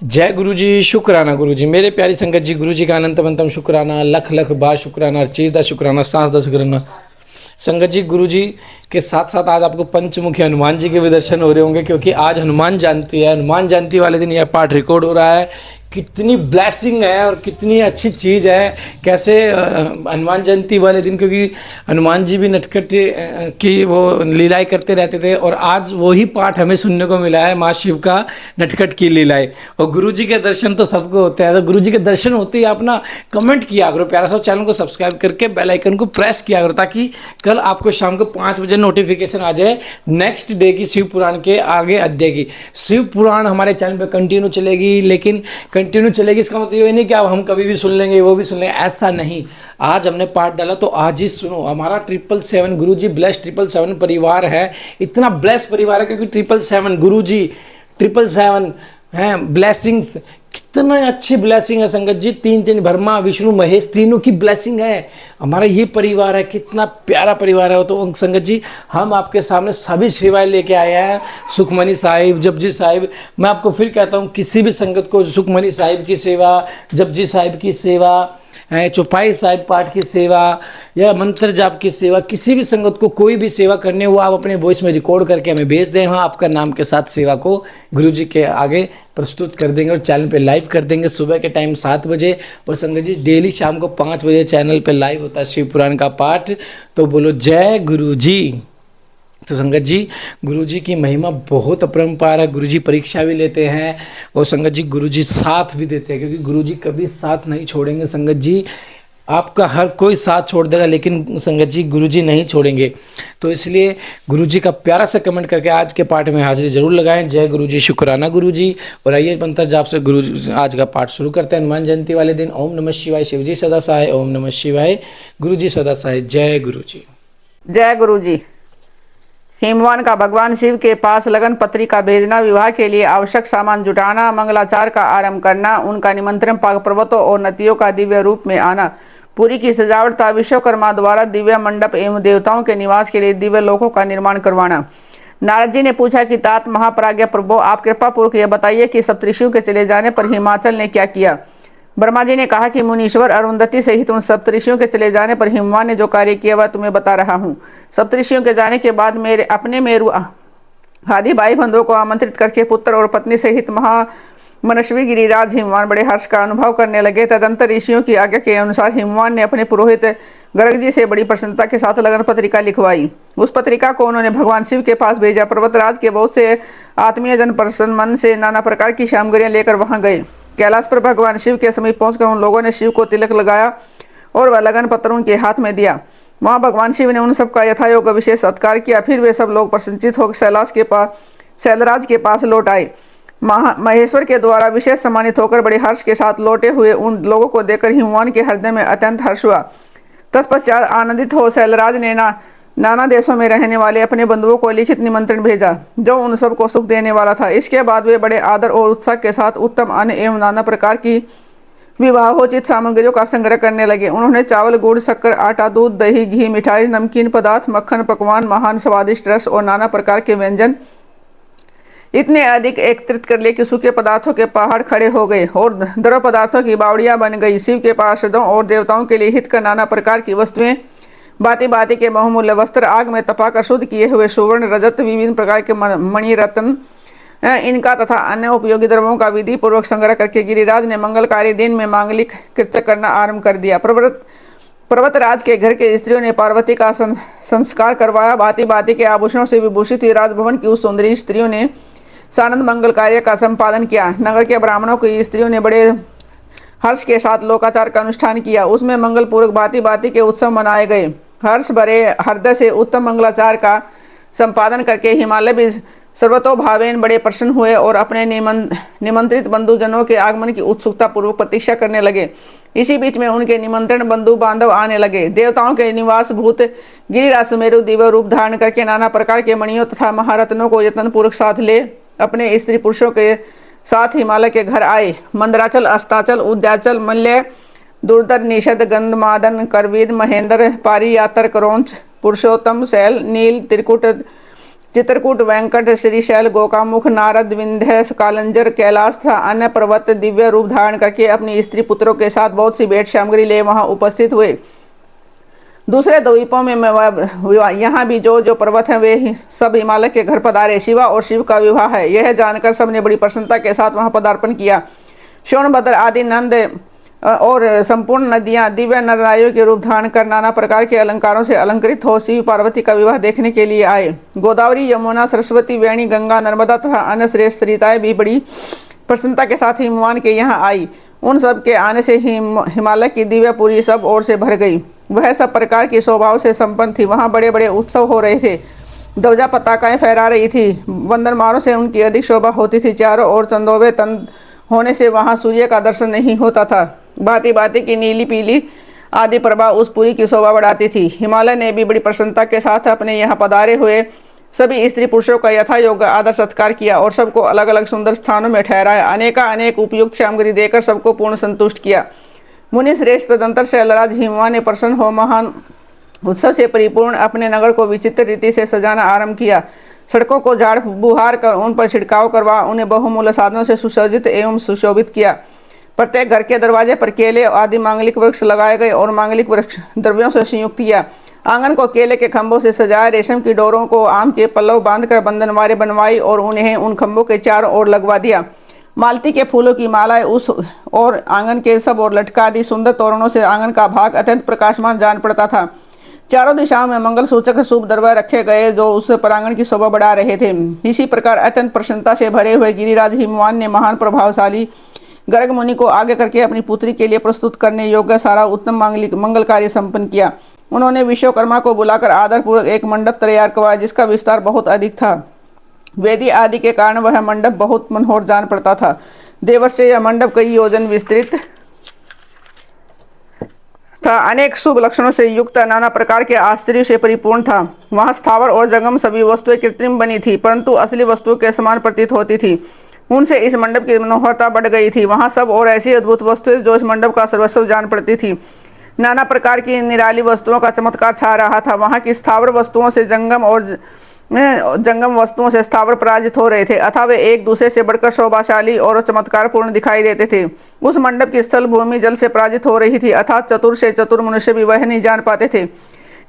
जय गुरु जी, शुक्राना गुरु जी। मेरे प्यारी संगत जी, गुरु जी का अनंत अनंतम शुक्राना, लख लख बार शुक्राना, हर चीज़ का शुक्राना, सांस का शुक्राना। संगत जी, गुरु जी के साथ साथ आज आपको पंचमुखी हनुमान जी के भी दर्शन हो रहे होंगे, क्योंकि आज हनुमान जयंती है। हनुमान जयंती वाले दिन यह पाठ रिकॉर्ड हो रहा है। कितनी ब्लेसिंग है और कितनी अच्छी चीज़ है। कैसे हनुमान जयंती वाले दिन, क्योंकि हनुमान जी भी नटखट की वो लीलाएं करते रहते थे, और आज वही पाठ हमें सुनने को मिला है, माँ शिव का नटखट की लीलाएं। और गुरु जी के दर्शन तो सबको होते हैं, तो गुरु जी के दर्शन होते ही आप ना कमेंट किया करो प्यारा सा, चैनल को सब्सक्राइब करके बेल आइकन को प्रेस किया करो, ताकि कल आपको शाम को 5 बजे नोटिफिकेशन आ जाए नेक्स्ट डे की शिव पुराण के आगे अध्याय की। शिव पुराण हमारे चैनल पे कंटिन्यू चलेगी, लेकिन कंटिन्यू चलेगी इसका मतलब ये नहीं कि अब हम कभी भी सुन लेंगे वो भी सुन लेंगे, ऐसा नहीं। आज हमने पाठ डाला तो आज ही सुनो। हमारा 777 गुरु जी ब्लेस 777 परिवार है। इतना ब्लेस परिवार है क्योंकि 777 गुरु जी 777 हैं ब्लेसिंग्स। कितना अच्छी ब्लेसिंग है संगत जी। तीन ब्रह्मा विष्णु महेश तीनों की ब्लेसिंग है। हमारा ये परिवार है, कितना प्यारा परिवार है। तो संगत जी, हम आपके सामने सभी सेवाएं लेके आए हैं। सुखमनी साहिब, जपजी साहिब। मैं आपको फिर कहता हूँ, किसी भी संगत को सुखमनी साहिब की सेवा, जपजी साहिब की सेवा, चौपाई साहिब पाठ की सेवा या मंत्र जाप की सेवा, किसी भी संगत को कोई भी सेवा करनी हो, वो आप अपने वॉइस में रिकॉर्ड करके हमें भेज दें। हम आपका नाम के साथ सेवा को गुरु जी के आगे प्रस्तुत कर देंगे और चैनल पे लाइव कर देंगे सुबह के टाइम 7 बजे। और संगत जी, डेली शाम को 5 बजे चैनल पे लाइव होता है शिव पुराण का पाठ। तो बोलो जय गुरु जी। तो संगत जी, गुरु जी की महिमा बहुत अपरंपार है। गुरु जी परीक्षा भी लेते हैं और संगत जी गुरु जी साथ भी देते हैं, क्योंकि गुरु जी कभी साथ नहीं छोड़ेंगे। संगत जी, आपका हर कोई साथ छोड़ देगा, लेकिन संगत जी गुरु जी नहीं छोड़ेंगे। तो इसलिए गुरु जी का प्यारा सा कमेंट करके आज के पाठ में हाजिरी जरूर लगाएं। जय गुरु जी, शुक्राना गुरु जी। और आइए मंत्र जाप से गुरु जी आज का पाठ शुरू करते हैं। हनुमान जयंती वाले दिन ओम नमः शिवाय, शिव जी सदा सहाय। ओम नमः शिवाय, गुरु जी सदा सहाय। जय गुरु जी। जय गुरु जी। हिमवान का भगवान शिव के पास लगन पत्रिका भेजना, विवाह के लिए आवश्यक सामान जुटाना, मंगलाचार का आरंभ करना, उनका निमंत्रण पाक पर्वतों और नदियों का दिव्य रूप में आना, पूरी की सजावट था विश्वकर्मा द्वारा दिव्य मंडप एवं देवताओं के निवास के लिए दिव्य लोकों का निर्माण करवाना। नारद जी ने पूछा कि तात महाप्राज्ञ प्रभु, आप कृपा पूर्वक यह बताइए कि सप्तऋषियों के चले जाने पर हिमाचल ने क्या किया। ब्रह्मा जी ने कहा कि मुनीश्वर, अरुंधति सहित उन सप्तऋषियों के चले जाने पर हिमवान ने जो कार्य किया वह तुम्हें बता रहा हूँ। सप्तऋषियों के जाने के बाद मेरे अपने मेरु आदि भाई बंधुओं को आमंत्रित करके पुत्र और पत्नी सहित मनस्वी गिरिराज हिमवान बड़े हर्ष का अनुभव करने लगे। तदंतर ऋषियों की आज्ञा के अनुसार हिमवान ने अपने पुरोहित गर्ग जी से बड़ी प्रसन्नता के साथ लगन पत्रिका लिखवाई। उस पत्रिका को उन्होंने भगवान शिव के पास भेजा। पर्वतराज के बहुत से आत्मीय जन प्रसन्न मन से नाना प्रकार की सामग्रियां लेकर वहां गए। कैलाश पर भगवान शिव के समीप पहुंचकर उन लोगों ने शिव को तिलक लगाया और वह लगन पत्र उनके हाथ में दिया। वहां भगवान शिव ने उन सब का यथायोग विशेष सत्कार किया। फिर वे सब लोग प्रसन्नचित होकर शैलराज के पास लौट आए। महेश्वर के द्वारा विशेष सम्मानित होकर बड़े हर्ष के साथ लौटे हुए उन लोगों को देखकर हिमवान के हृदय में अत्यंत हर्ष हुआ। तत्पश्चात आनंदित हो शैलराज ने नाना देशों में रहने वाले अपने बंधुओं को लिखित निमंत्रण भेजा, जो उन सबको सुख देने वाला था। इसके बाद वे बड़े आदर और उत्साह के साथ उत्तम अन्न एवं नाना प्रकार की विवाहोचित सामग्रियों का संग्रह करने लगे। उन्होंने चावल, गुड़, शक्कर, आटा, दूध, दही, घी, मिठाई, नमकीन पदार्थ, मक्खन, पकवान, महान स्वादिष्ट रस और नाना प्रकार के व्यंजन इतने अधिक एकत्रित कर लिए कि सूखे पदार्थों के पहाड़ खड़े हो गए और द्रव पदार्थों की बावड़ियां बन गई। शिव के पार्षदों और देवताओं के लिए हित कर नाना प्रकार की वस्तुएं, बाती बाती के बहुमूल्य वस्त्र, आग में तपाकर शुद्ध किए हुए सुवर्ण, रजत, विभिन्न प्रकार के मणि रत्न, इनका तथा अन्य उपयोगी द्रव्यों का विधि पूर्वक संग्रह करके गिरिराज ने मंगलकारी दिन में मांगलिक कृत्य करना आरंभ कर दिया। पर्वतराज के घर के स्त्रियों ने पार्वती का संस्कार करवाया। भांति भांति के आभूषणों से विभूषित राजभवन की उस सुंदरी स्त्रियों ने सानंद मंगल कार्य का संपादन किया। नगर के ब्राह्मणों की स्त्रियों ने बड़े हर्ष के साथ लोकाचार का अनुष्ठान किया। उसमें मंगल पूर्वक भांति भांति के उत्सव मनाए गए। हर्ष भरे हृदय से उत्तम मंगलाचार का संपादन करके हिमालय भी सर्वतोभावेन बड़े प्रसन्न हुए और अपने निमंत्रित बंधुजनों के आगमन की उत्सुकता पूर्वक प्रतीक्षा करने लगे। इसी बीच में उनके निमंत्रण बंधु बांधव आने लगे। देवताओं के निवास भूत गिरिराज सुमेरु दिव्य रूप धारण करके नाना प्रकार के मणियों तथा महारत्नों को यत्न पूर्वक साथ ले अपने स्त्री पुरुषों के साथ हिमालय के घर आए। मंदराचल, अस्ताचल, उद्याचल, मल्य, दुर्धर, निषद, गंधमादन, करवीर, महेंद्र, पारी, यातर, करोंच, पुरुषोत्तम, शैल, नील, त्रिकुट, चित्रकूट, वेंकट, श्रीशैल, गोकामुख, नारद, विंध्य, कालंजर, कैलाश तथा अन्य पर्वत दिव्य रूप धारण करके अपनी स्त्री पुत्रों के साथ बहुत सी भेंट सामग्री ले वहां उपस्थित हुए। दूसरे द्वीपों में यहाँ भी जो पर्वत हैं वे सब हिमालय के घर पधारे। शिवा और शिव का विवाह है, यह जानकर सबने बड़ी प्रसन्नता के साथ वहां पदार्पण किया। सोनभद्र आदि नंद और संपूर्ण नदियां दिव्य नरनारियों के रूप धारण कर नाना प्रकार के अलंकारों से अलंकृत हो शिव पार्वती का विवाह देखने के लिए आए। गोदावरी, यमुना, सरस्वती, वेणी, गंगा, नर्मदा तथा अन्य श्रेष्ठ सरिताएं भी बड़ी प्रसन्नता के साथ हिमवान के यहाँ आई। उन सब के आने से हिमालय की दिव्यपुरी सब ओर से भर गई। वह सब प्रकार की शोभाओं से संपन्न थी। वहाँ बड़े बड़े उत्सव हो रहे थे, ध्वजा पताकाएं फहरा रही थी, वंदनमालों से उनकी अधिक शोभा होती थी। चारों ओर चंदोवे तन होने से वहाँ सूर्य का दर्शन नहीं होता था। भांति भांति की नीली पीली आदि प्रभा उस पुरी की शोभा बढ़ाती थी। हिमालय ने भी बड़ी प्रसन्नता के साथ अपने यहाँ पधारे हुए सभी स्त्री पुरुषों का यथा योग्य आदर सत्कार किया और सबको अलग अलग सुंदर स्थानों में ठहराया। अनेक उपयुक्त सामग्री देकर सबको पूर्ण संतुष्ट किया। मुनि श्रेष्ठ तदंतर शैलराज हिमवान ने प्रसन्न हो महान उत्सव से परिपूर्ण अपने नगर को विचित्र रीति से सजाना आरंभ किया। सड़कों को झाड़ बुहार कर उन पर छिड़काव करवा उन्हें बहुमूल्य साधनों से सुसज्जित एवं सुशोभित किया। प्रत्येक घर के दरवाजे पर केले आदि मांगलिक वृक्ष लगाए गए और मांगलिक वृक्ष द्रव्यों से संयुक्त किया। आंगन को केले के खंभों से सजाया। रेशम की डोरों को आम के पल्लव बांधकर बंधनवारें बनवाई और उन्हें उन खंभों के चारों ओर लगवा दिया। मालती के फूलों की मालाएं उस और आंगन के सब ओर लटका दी। सुंदर तोरणों से आंगन का भाग अत्यंत प्रकाशमान जान पड़ता था। चारों दिशाओं में मंगल सूचक शुभ द्रव्य रखे गए जो उस प्रांगण की शोभा बढ़ा रहे थे। इसी प्रकार अत्यंत प्रसन्नता से भरे हुए गिरिराज हिमवान ने महान प्रभावशाली गर्ग मुनि को आगे करके अपनी पुत्री के लिए प्रस्तुत करने योग्य सारा उत्तम मंगल कार्य संपन्न किया। उन्होंने विश्वकर्मा को बुलाकर आदरपूर्वक एक मंडप तैयार करवाया जिसका विस्तार बहुत अधिक था। वेदी आदि के कारण वह मंडप बहुत मनोहर जान पड़ता था। देवर्ष से यह मंडप कई योजन विस्तृत था। अनेक शुभ लक्षणों से युक्त नाना प्रकार के आश्चर्य से परिपूर्ण था। वहाँ स्थावर और जंगम सभी वस्तुएं कृत्रिम बनी थी परंतु असली वस्तुओं के समान प्रतीत होती थी। उनसे इस मंडप की मनोहरता बढ़ गई थी। वहाँ सब और ऐसी अद्भुत वस्तुएं जो इस मंडप का सर्वस्व जान पड़ती थी। नाना प्रकार की निराली वस्तुओं का चमत्कार छा रहा था। वहाँ की स्थावर वस्तुओं से जंगम वस्तुओं से स्थावर पराजित हो रहे थे अतः वे एक दूसरे से बढ़कर शोभाशाली और चमत्कारपूर्ण दिखाई देते थे। उस मंडप की स्थल भूमि जल से पराजित हो रही थी अर्थात चतुर से चतुर मनुष्य भी वह नहीं जान पाते थे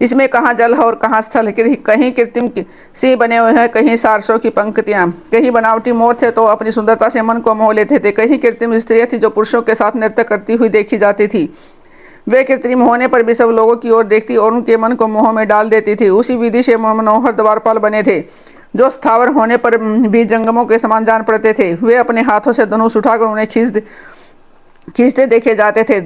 इसमें कहाँ जल है और कहाँ स्थल। कहीं कृत्रिम सिंह बने हुए हैं, कहीं सारसों की पंक्तियाँ, कहीं बनावटी मोर थे तो अपनी सुंदरता से मन को मोह लेते थे, कहीं कृत्रिम स्त्रियाँ थी जो पुरुषों के साथ नृत्य करती हुई देखी जाती थी। वे कृत्रिम होने पर भी सब लोगों की ओर देखती और उनके मन को मोह में डाल देती थी। उसी विधि से मनोहर द्वारपाल बने थे जो स्थावर होने पर भी जंगमों के समान जान पड़ते थे। वे अपने हाथों से धनुष उठाकर उन्हें खींचते देखे जाते थे।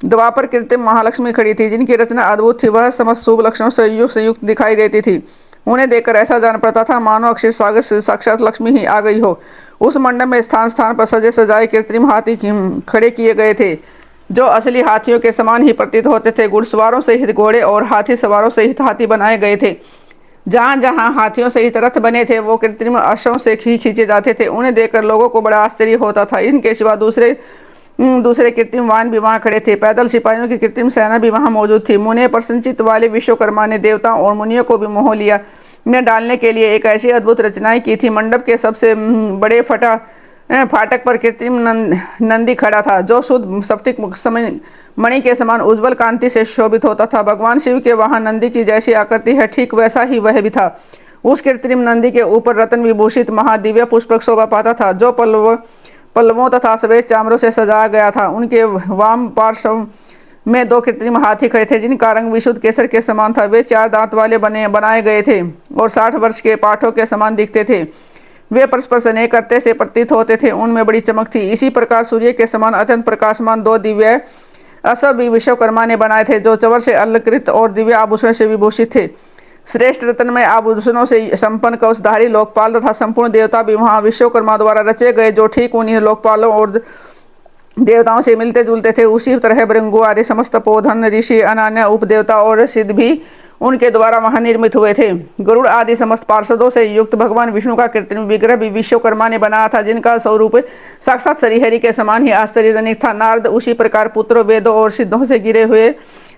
द्वापर कृत्रिम महालक्ष्मी खड़ी थी जिनकी रचना अद्भुत थी। वह समस्त शुभ लक्षणों से संयुक्त दिखाई देती थी। उन्हें देखकर ऐसा जान पड़ता था मानो अक्षर सागर से साक्षात लक्ष्मी ही आ गई हो। उस मंडप में स्थान स्थान पर सजे सजाए कृत्रिम हाथी खड़े किए गए थे जो असली हाथियों के समान ही प्रतीत होते थे। घुड़सवारों सहित घोड़े और हाथी सवारों सहित हाथी बनाए गए थे। जहाँ जहाँ हाथियों सहित रथ बने थे वो कृत्रिम अश्वों से खींचे जाते थे। उन्हें देखकर लोगों को बड़ा आश्चर्य होता था। इनके सिवा दूसरे कृत्रिम वाहन भी वहाँ खड़े थे। पैदल सिपाहियों की कृत्रिम सेना भी वहाँ मौजूद थी। मुने प्रसन्नचित्त वाले विश्वकर्मा ने देवताओं और मुनियों को भी मोह लिया में डालने के लिए एक ऐसी अद्भुत रचनाएं की थी। मंडप के सबसे बड़े फाटक पर कृत्रिम नंदी खड़ा था जो शुद्ध सप्तिक मणि के समान उज्जवल कांति से शोभित होता था। भगवान शिव के वहाँ नंदी की जैसी आकृति है ठीक वैसा ही वह भी था। उस कृत्रिम नंदी के ऊपर रतन विभूषित महादिव्य पुष्पक शोभा पाता था जो पल्लवों तथा सफेद चामरों से सजाया गया था। उनके वाम पार्श्व में दो कृत्रिम हाथी खड़े थे जिनका रंग विशुद्ध केसर के समान था। वे 4 दांत वाले बनाए गए थे और 60 वर्ष के पाठों के समान दिखते थे। वे परस्पर स्नेह करते से प्रतीत होते थे। उनमें बड़ी चमक थी। इसी प्रकार सूर्य के समान अत्यंत प्रकाशमान 2 दिव्य असव भी विश्वकर्मा ने बनाए थे जो चवर से अलंकृत और दिव्य आभूषण से विभूषित थे। श्रेष्ठ रत्नमय आभूषणों से संपन्न कवचधारी लोकपाल तथा संपूर्ण देवता भी वहाँ विश्वकर्मा द्वारा रचे गए जो ठीक उन्हीं लोकपालों और देवताओं से मिलते जुलते थे। उसी तरह भृंगु आदि समस्त पोधन ऋषि अनन्य उपदेवता और सिद्ध भी उनके द्वारा वहाँ निर्मित हुए थे। गरुड़ आदि समस्त पार्षदों से युक्त भगवान विष्णु का कृत्रिम विग्रह भी विश्वकर्मा ने बनाया था जिनका स्वरूप साक्षात श्रीहरि के समान ही आश्चर्यजनक था। नारद उसी प्रकार पुत्रों वेदों और सिद्धों से गिरे हुए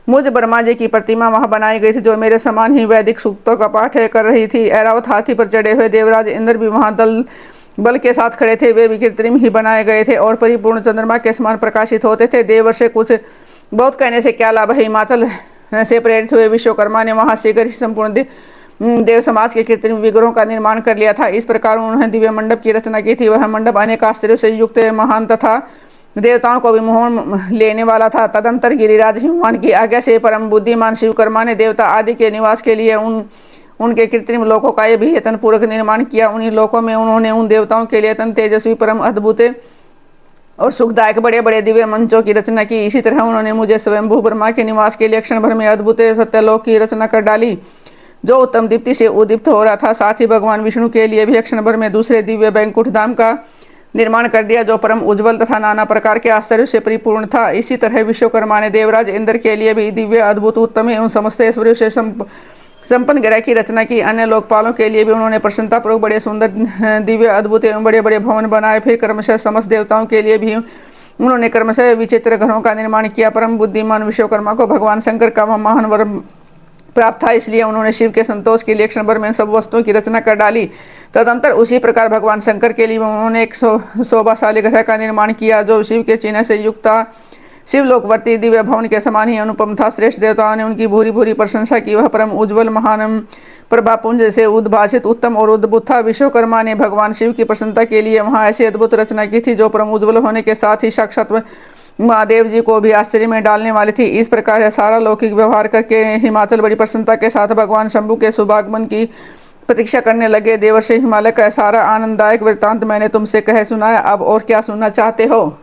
मुझ ब्रह्मा जी की प्रतिमा वहां बनाई गई थी, जो मेरे समान ही वैदिक सूक्तों का पाठ कर रही थी। ऐरावत हाथी पर चढ़े हुए देवराज इंद्र भी वहां दल बल के साथ खड़े थे। वे भी कृत्रिम ही बनाए गए थे और परिपूर्ण चंद्रमा के समान प्रकाशित होते थे। देवर्ष से कुछ बहुत कहने से क्या लाभ है। हिमाचल से प्रेरित हुए विश्वकर्मा ने वहां शीघ्र ही संपूर्ण देव समाज के कृत्रिम विग्रहों का निर्माण कर लिया था। इस प्रकार उन्होंने दिव्य मंडप की रचना की थी। वह मंडप अनेक आश्चर्यों से युक्त, महान तथा देवताओं को भी मोह लेने वाला था। तदंतर गिरिराज हिमवान की आज्ञा से परम बुद्धिमान शिवकर्मा ने देवता आदि के निवास के लिए उनके कृत्रिम लोकों का ये भी यत्न पूर्वक निर्माण किया। उन्हीं लोकों में उन्होंने उन देवताओं के लिए अत्यंत तेजस्वी, परम अद्भुत और सुखदायक बड़े बड़े दिव्य मंचों की रचना की। इसी तरह उन्होंने मुझे स्वयंभू ब्रह्मा के निवास के लिए क्षण भर में अद्भुत सत्यलोक की रचना कर डाली, जो उत्तम दीप्ति से उद्दीप्त हो रहा था। साथ ही भगवान विष्णु के लिए भी क्षण भर में दूसरे दिव्य बैंकुट धाम का निर्माण कर दिया, जो परम उज्ज्वल तथा नाना प्रकार के आश्चर्य से परिपूर्ण था। इसी तरह विश्वकर्मा ने देवराज इंद्र के लिए भी दिव्य, अद्भुत, उत्तम एवं समस्त ऐश्वर्यों से संपन्न ग्रह की रचना की। अन्य लोकपालों के लिए भी उन्होंने प्रसन्नतापूर्वक बड़े सुंदर, दिव्य, अद्भुत एवं बड़े बड़े भवन बनाए। फिर क्रमशः समस्त देवताओं के लिए भी उन्होंने क्रमशः विचित्र घरों का निर्माण किया। परम बुद्धिमान विश्वकर्मा को भगवान शंकर का वह महान वर प्राप्त था, इसलिए उन्होंने शिव के संतोष के लिए क्षण भर में सब वस्तुओं की रचना कर डाली। तदंतर उसी प्रकार भगवान शंकर के लिए उन्होंने एक शोभाशाली ग्रह का निर्माण किया, जो शिव के चिन्ह से युक्त था। शिवलोकवर्ती दिव्य भवन के समान ही अनुपम था। श्रेष्ठ देवताओं ने उनकी भूरी भूरी प्रशंसा की। वह परम उज्ज्वल, महान, प्रभापुंज से उद्भासित, उत्तम और अद्भुत था। विश्वकर्मा ने भगवान शिव की प्रसन्नता के लिए वहाँ ऐसी अद्भुत रचना की थी, जो परम उज्ज्वल होने के साथ ही साक्षात महादेव जी को भी आश्चर्य में डालने वाली थी। इस प्रकार यह सारा लौकिक व्यवहार करके हिमाचल बड़ी प्रसन्नता के साथ भगवान शंभु के शुभागमन की प्रतीक्षा करने लगे। देवर्षि हिमालय का सारा आनंददायक वृत्तांत मैंने तुमसे कह सुनाया। अब और क्या सुनना चाहते हो?